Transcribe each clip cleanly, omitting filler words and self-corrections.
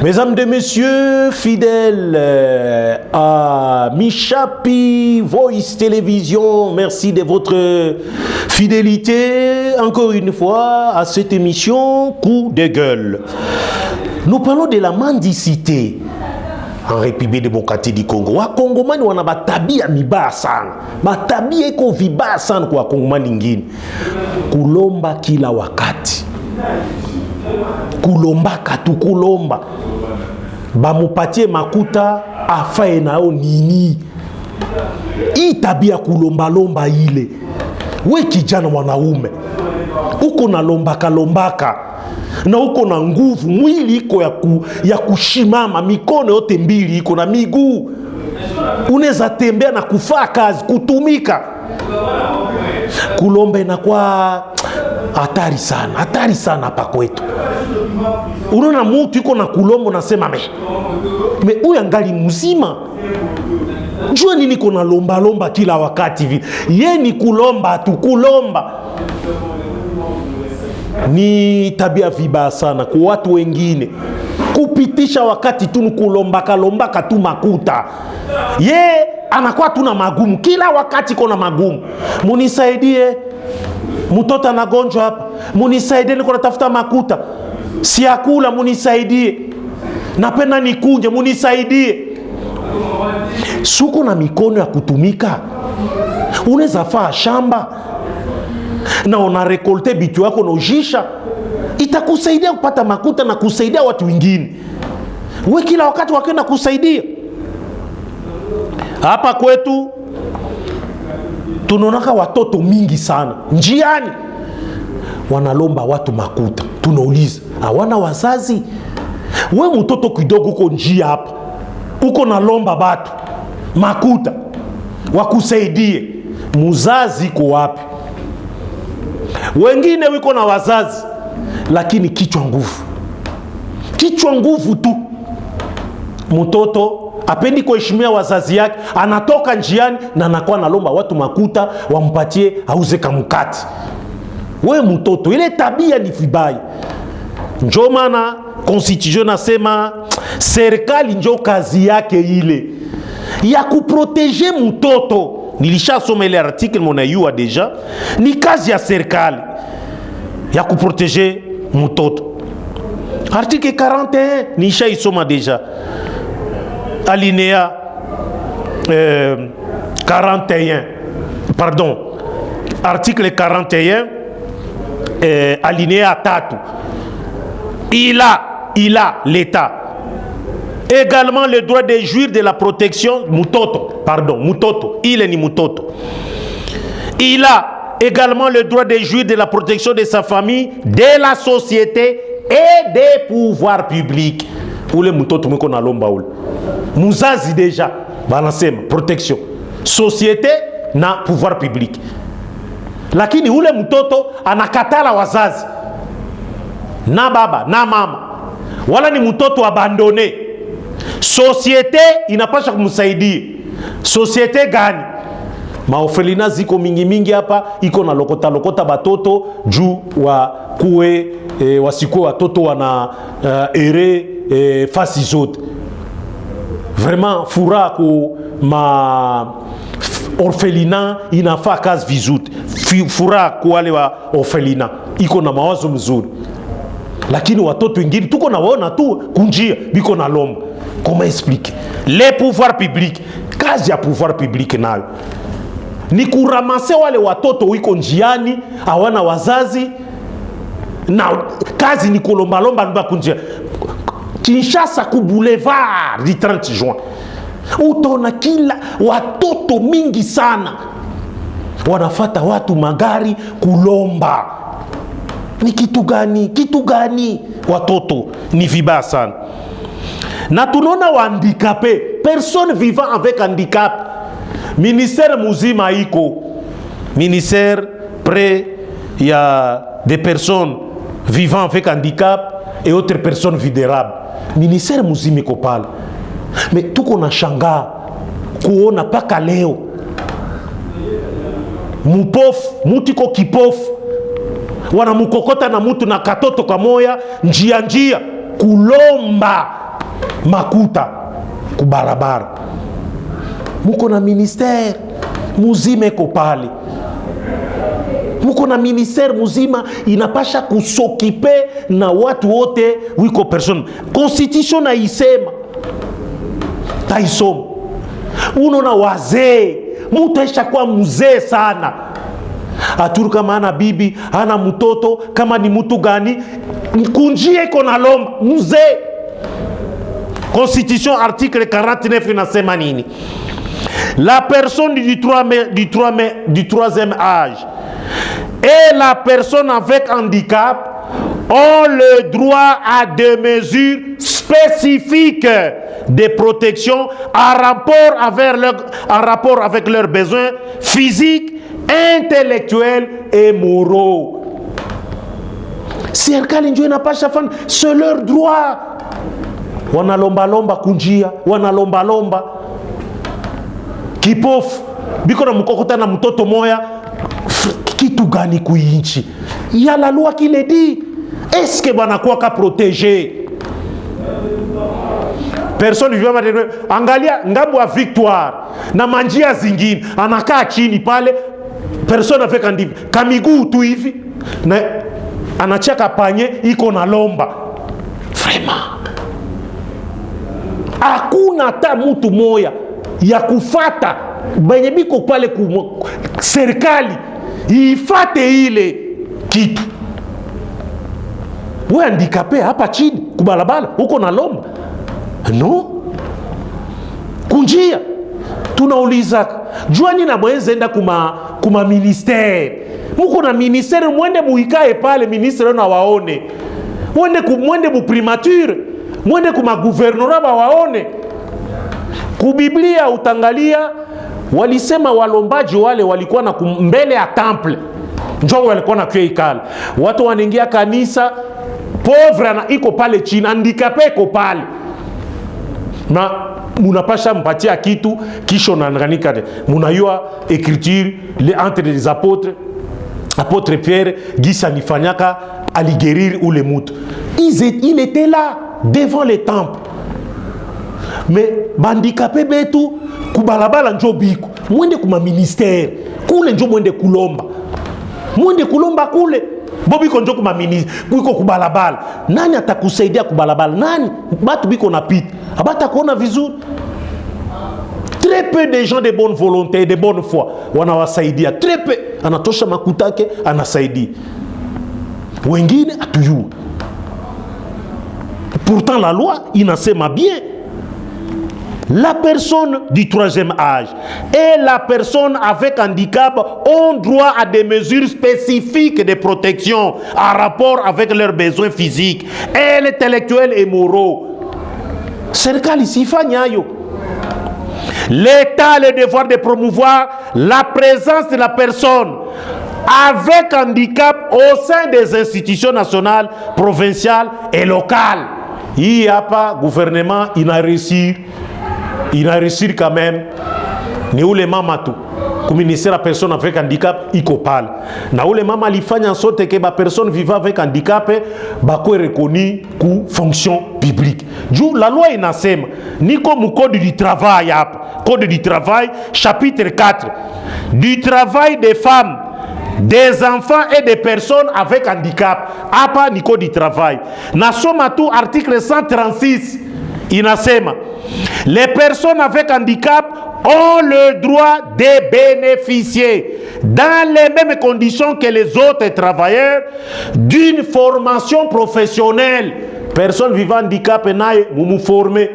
Mesdames et messieurs, fidèles à Michapi Voice Télévision, merci de votre fidélité encore une fois à cette émission Coup de gueule. Nous parlons de la mendicité en République démocratique du Congo. Wa Kongomani wana batabia mibaya sana. Batabia iko vibaya sana kwa Kongomani ngine. Kulomba kila wakati. Kulomba katu kulomba. Bamupatie makuta afae nao nini. Hii tabia kulomba lomba ile. We kijana wanaume. Uko na lombaka lombaka. Na uko na nguvu, mwili iko ya kushimama, mikono yote mbili iko na miguu. Unaweza tembea na kufaa kazi, kutumika. Kulomba inakuwa hatari sana hapa kwetu. Unaona mtu iko na kulomba unasema me huyu angali mzima. Jua nini kuna lomba kila wakati hivi. Ye ni kulomba tu kulomba. Ni tabia vibaya sana kwa watu wengine. Kupitisha wakati tu kulombaka tu makuta. Ye anakuwa tu na magumu. Kila wakati kuna magumu. Munisaidie. Mtoto anagonjwa hapa. Munisaidie niko natafuta makuta. Siakula munisaidie. Napenda nikunje munisaidie. Suko na mikono ya kutumika. Unaweza faa shamba. Na una rekolte bitu yako na ujisha. Itakusaidia kupata makuta na kusaidia watu wengine. We kila wakati wakenda kusaidia. Hapa kwetu tunaonaka watoto mingi sana njiani wanalomba watu makuta. Tunauliza, hawana wazazi? We mtoto kidogo uko njia hapa, uko na lomba batu makuta wakusaidie, muzazi ko wapi? Wengine wiko na wazazi lakini kichwa nguvu tu. Mtoto apendi kuheshimia wazazi yake, anatoka njiani na anakuwa nalomba watu makuta wampatie auze kamukati. We mtoto, ile tabia ni vibaya. Njo maana constitution nasema serikali njo kazi yake ile ya kuproteger mtoto. Nilishasoma ile article mnayua deja. Ni kazi ya serikali ya kuproteger mtoto. Article 41 nishaisoma deja. Alinéa 41. Pardon. Article 41 alinéa 3. Il a l'État également le droit de jouir de la protection mutoto. Il est ni mutoto. Il a également le droit de jouir de la protection de sa famille, de la société et des pouvoirs publics. Ule mutoto mwiko na lomba ule. Muzazi deja banasema protection, société na pouvoir public. Lakini ule mtoto anakatala wazazi. Na baba, na mama. Wala ni mtoto abandone. Société inapasha kumsaidia. Société gani? Maofelina ziko mingi hapa, iko na lokota batoto juu wa kuwe wasikuwe watoto wana ere fasi zote. Vraiment fura ku ma orphelina inafaa kazi vizuri. Fura ku wale wa orphelina iko na mawazo mzuri. Lakini watoto wengine tuko na waona tu kunjia biko na lomba. Comment expliquer? Les pouvoirs publics, kazi ya pouvoir public nayo ni kuramase wale watoto wiko njiani hawana wazazi, na kazi ni kulomba nba kunjia. Kinshasa ku boulevard du 30 juin utaona kila watoto mingi sana wanafata watu magari kulomba. Ni kitu gani? Watoto ni vibaya sana. Na tunaona handicapé, personne vivant avec handicap. Ministère muzima iko. Ministère près il y a des personnes vivant avec handicap et autres personnes vulnérables. Ministère muzima iko pale. Mais tuko na shanga kuona paka leo mutiko kipofu wanamukokota na mutu na katoto kamoya njia kulomba makuta kubarabara. Muko na ministère muzima iko pale, muko na ministère muzima inapasha kusokipe na watu wote wiko person. Constitution na isema taisoma. Unaona wazee, mtu aisha kuwa mzee sana, aturu kama ana bibi ana mtoto, kama ni mtu gani kunjie iko na lomba mzee. Constitution article 49 inasema nini? La personne du troisième âge et la personne avec handicap ont le droit à des mesures spécifiques de protection en rapport avec leurs besoins physiques, intellectuels et moraux. Serikali ndio inapasha fanya, c'est leur droit. Wanalomba kunjia, wanalomba kipofu biko na mkokota na mtoto moya, kitu gani kuinchi? Ya la loi qui le dit. Est-ce que banakuwa ka protéger? Personne vivant maintenant, angalia ngambo wa Victoire na manjia zingine, anakaa chini pale, personne avec handicap, kamiguu tu hivi na anachaka panye iko na lomba. Vraiment hakuna hata mtu moya ya kufata benye biko pale serikali ifate ile kitu. Wewe handicapé hapa chini kubalabala uko na lomba? No. Kunjia tunauliza juani na mweze enda kuma ministère. Muko na ministère, mwende muikae pale ministère na waone. Mwende mu primature, mwende kuma gouvernorat waone. Kubiblia utangalia walisema walombaji wale walikuwa na mbele ya temple. Njoo walikuwa na kwa ikala. Watu wanaingia kanisa, pauvre na iko pale chini, handicapé iko pale. Na munapasha mpatia kitu kisho na nganika. Munayua écriture les entre les apôtres, apôtre Pierre gisa nifanyaka aliguérir ou le mutu. Il était là devant le temple. Mais bandicapé betu kubalabala njo biko. Mwende kuma ministère. Kule njo mwende kulomba. Mwende kulomba kule. Bobiko njo kuma ministère. Kuiko kubalabala. Nani atakusaidia kubalabala? Nani? Batu biko na pita. Abata kuona vizuri. Très peu de gens de bonne volonté, de bonne foi wanawasaidia. Très peu. Anatosha makutake anasaidia. Wengine atuyua. Pourtant la loi inasema bien. La personne du troisième âge et la personne avec handicap ont droit à des mesures spécifiques de protection en rapport avec leurs besoins physiques, intellectuels et moraux. Serikali sifanya yo. L'État a le devoir de promouvoir la présence de la personne avec handicap au sein des institutions nationales, provinciales et locales. Il n'y a pas gouvernement, il a réussi quand même. Ni ule mama tu kuministère la personne avec handicap iko pale. Na ule mama alifanya sote ke ba personne vivant avec handicap bakwe reconnu ku fonction publique. Juu la loi inasema niko mu code du travail hapa. Code du travail chapitre 4. Du travail des femmes, des enfants et des personnes avec handicap. Hapa ni code du travail. Nasoma tu article 136 inasema les personnes avec handicap ont le droit de bénéficier dans les mêmes conditions que les autres travailleurs d'une formation professionnelle. Personne vivant handicap naye mumu former.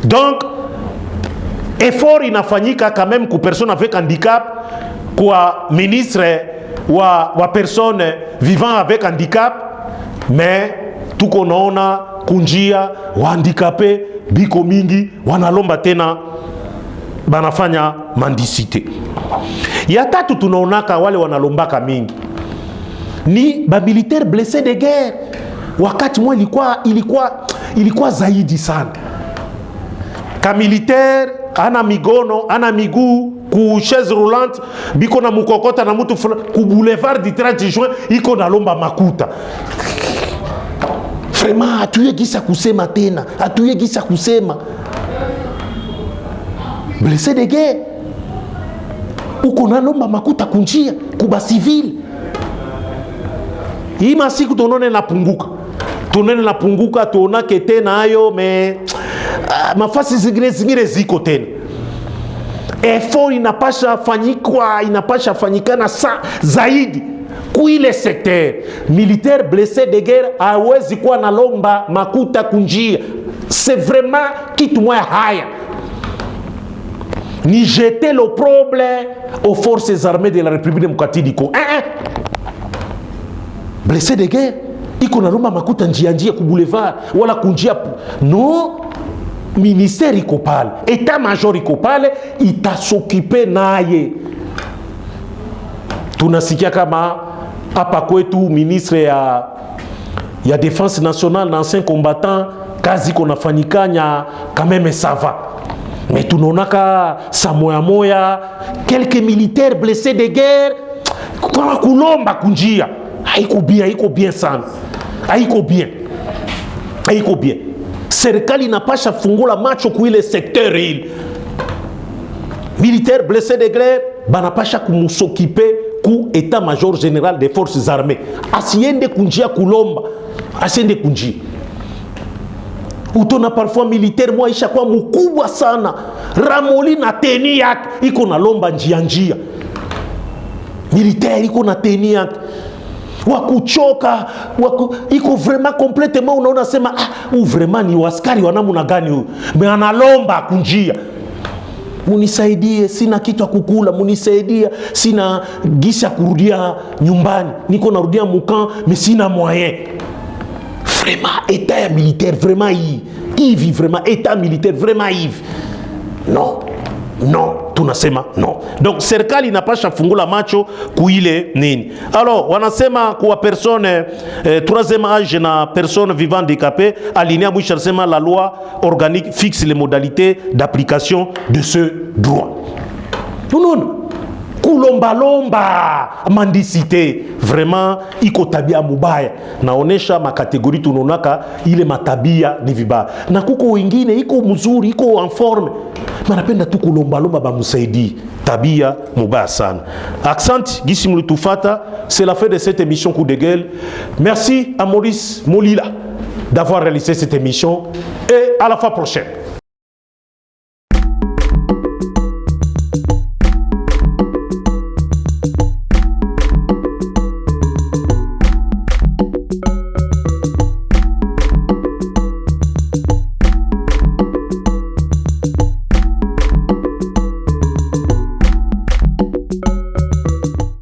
Donc effort inafanyika quand même ku personne avec handicap, kwa ministre wa personne vivant avec handicap, mais tuko naona kunjia wahandikape biko mingi wanalomba tena banafanya mandisite. Ya tatu tunaonaka wale wanalombaka mingi ni ba militaire blessé de guerre. Wakati mwa ilikuwa zaidi sana. Ka militaire ana migono, ana miguu ku chaise roulante, biko na mukokota na mutu ku boulevard du 30 juin iko na lomba makuta. Vraiment atuye gisa kusema tena, atuye gisa kusema. Blessé de guerre. Uko nalomba makuta kunjia kuba civil. Hii masiku tonone napunguka. Tonone napunguka tuona kete nayo me mafasi zingine ziko tena. Effort inapasha fanyikana zaidi kuile secteur militaire. Blessé de guerre hawezi kuwa nalomba makuta kunjia. C'est vraiment kitu moya haya. Ni jeter le problème aux forces armées de la République démocratique du Congo. Blessé de guerre iko nalomba makuta njia ku boulevard wala kunjia. Non, ministère iko pale, état major iko pale, itasokipe naye. Tunasikia kama hapa kwetu ministre ya défense nationale na ancien combattant kazi konafanyikanya quand même ça va. Mais tunonaka sa moya quelques militaires blessés de guerre kwa kulomba kunjia. Haiko bien sana. Haiko bien. Serikali inapasha fungula macho kuile secteur hili. Militaire blessé de guerre banapasha kumusokipe ku état major général des forces armées. Asiende kunjia kulomba. Asiende kunjia. Utona parfois militaire mwa isha kwa mkubwa sana. Ramoli na teni yake iko na lomba njia. Militaire iko na teni yake. Wakuchoka, iko vraiment complètement unaona sema ou vraiment ni waskari wanamuna gani huyu. Me analomba kunjia. Munisaidie, sina kitu kukula, munisaidie, sina gisha kurudia nyumbani. Niko narudia mukan, mais sina moyen. Vraiment état militaire vraiment hivi vraiment état militaire vraiment hivi. Non, tunasema non. Donc serikali inapasha fungula macho kuile nini. Alors wanasema kwa personne troisième âge na personne vivant handicapé, alinéa mwisho nasema la loi organique fixe les modalités d'application de ce droit. Unaona? Kulomba mandicité vraiment iko tabia mubaya. Naonesha makategori tunonaka ile matabia ni vibaya. Na kuko wengine iko mzuri, iko en forme. Manapenda tu kulomba bamusaidi. Tabia mubaya sana. Accent gisi mulitufata, c'est la fin de cette émission Coup de gueule. Merci à Maurice Molila d'avoir réalisé cette émission et à la fois prochaine.